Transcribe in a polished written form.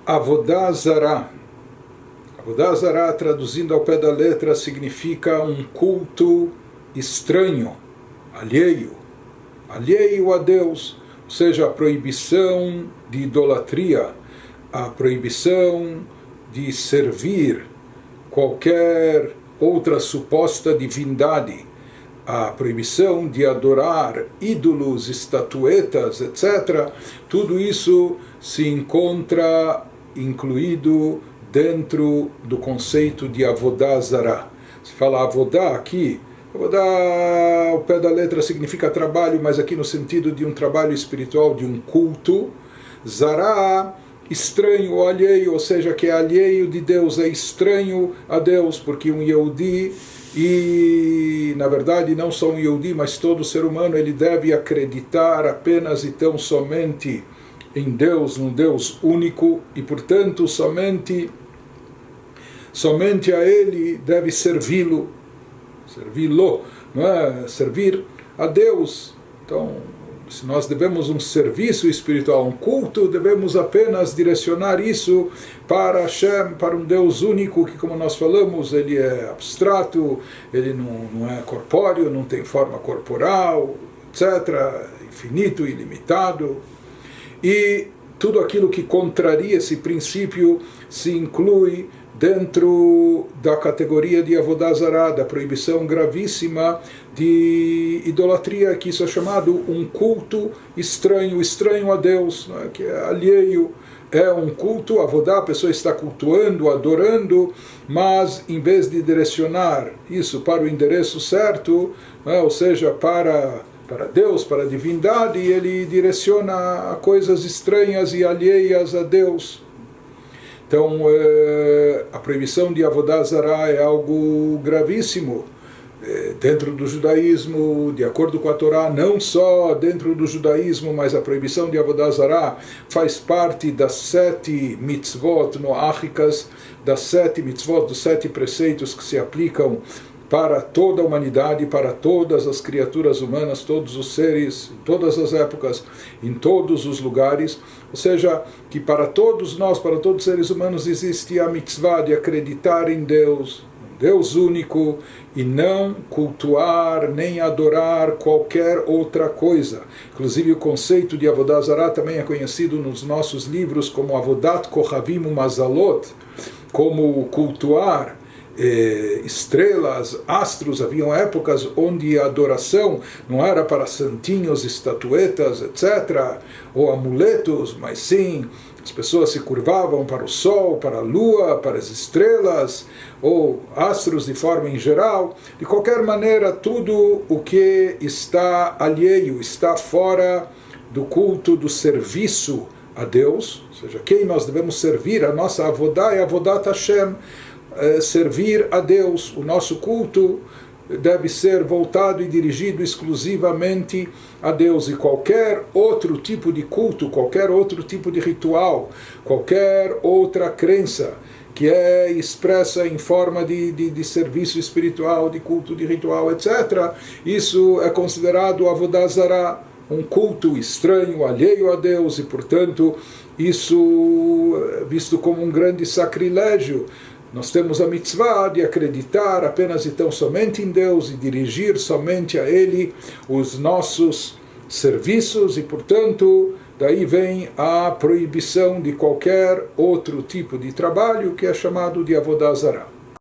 Avodah Zarah. Avodah Zarah, traduzindo ao pé da letra, significa um culto estranho, alheio a Deus, ou seja, a proibição de idolatria, a proibição de servir qualquer outra suposta divindade, a proibição de adorar ídolos, estatuetas, etc. Tudo isso se encontra incluído dentro do conceito de Avodah Zarah. Se fala Avodah aqui, Avodah ao pé da letra significa trabalho, mas aqui no sentido de um trabalho espiritual, de um culto. Zarah, estranho ou alheio, ou seja, que é alheio de Deus, é estranho a Deus, porque um Yehudi, e na verdade não só um Yehudi, mas todo ser humano, ele deve acreditar apenas e tão somente em Deus, num Deus único, e portanto somente a Ele deve servi-lo, não é? Servir a Deus. Então, se nós devemos um serviço espiritual, um culto, devemos apenas direcionar isso para Hashem, para um Deus único, que, como nós falamos, ele é abstrato, ele não é corpóreo, não tem forma corporal, etc., infinito, ilimitado. E tudo aquilo que contraria esse princípio se inclui dentro da categoria de Avodah Zarah, da proibição gravíssima de idolatria, que isso é chamado um culto estranho a Deus, né, que é alheio, é um culto, Avodah, a pessoa está cultuando, adorando, mas em vez de direcionar isso para o endereço certo, né, ou seja, para Deus, para a divindade, ele direciona a coisas estranhas e alheias a Deus. Então, a proibição de Avodah Zarah é algo gravíssimo dentro do judaísmo, de acordo com a Torá, não só dentro do judaísmo, mas a proibição de Avodah Zarah faz parte das 7 mitzvot noáchicas, das 7 mitzvot, dos 7 preceitos que se aplicam para toda a humanidade, para todas as criaturas humanas, todos os seres, em todas as épocas, em todos os lugares. Ou seja, que para todos nós, para todos os seres humanos, existe a mitzvah de acreditar em Deus, um Deus único, e não cultuar nem adorar qualquer outra coisa. Inclusive o conceito de Avodah Zarah também é conhecido nos nossos livros como Avodat Kochavim Umazalot, como cultuar estrelas, astros. Haviam épocas onde a adoração não era para santinhos, estatuetas, etc., ou amuletos, mas sim, as pessoas se curvavam para o sol, para a lua, para as estrelas, ou astros de forma em geral. De qualquer maneira, tudo o que está alheio, está fora do culto, do serviço a Deus, ou seja, quem nós devemos servir, a nossa Avodah é Avodat Hashem, servir a Deus. O nosso culto deve ser voltado e dirigido exclusivamente a Deus, e qualquer outro tipo de culto, qualquer outro tipo de ritual, qualquer outra crença que é expressa em forma de serviço espiritual, de culto, de ritual, etc., isso é considerado Avodah Zarah, um culto estranho, alheio a Deus, e portanto isso é visto como um grande sacrilégio. Nós temos a mitzvah de acreditar apenas e tão somente em Deus e dirigir somente a Ele os nossos serviços, e portanto daí vem a proibição de qualquer outro tipo de trabalho que é chamado de Avodah Zarah.